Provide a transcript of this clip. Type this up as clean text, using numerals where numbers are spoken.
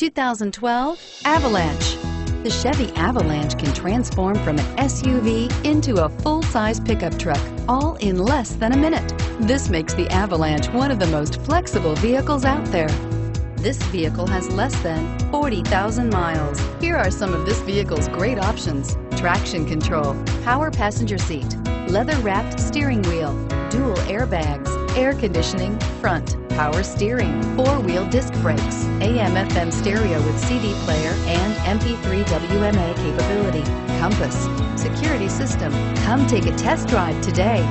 2012 Avalanche. The Chevy Avalanche can transform from an SUV into a full-size pickup truck, all in less than a minute. This makes the Avalanche one of the most flexible vehicles out there. This vehicle has less than 40,000 miles. Here are some of this vehicle's great options: traction control, power passenger seat, leather-wrapped steering wheel, dual airbags, air conditioning, front, power steering, four-wheel disc brakes, AM/FM stereo with CD player and MP3 WMA capability, compass, security system. Come take a test drive today.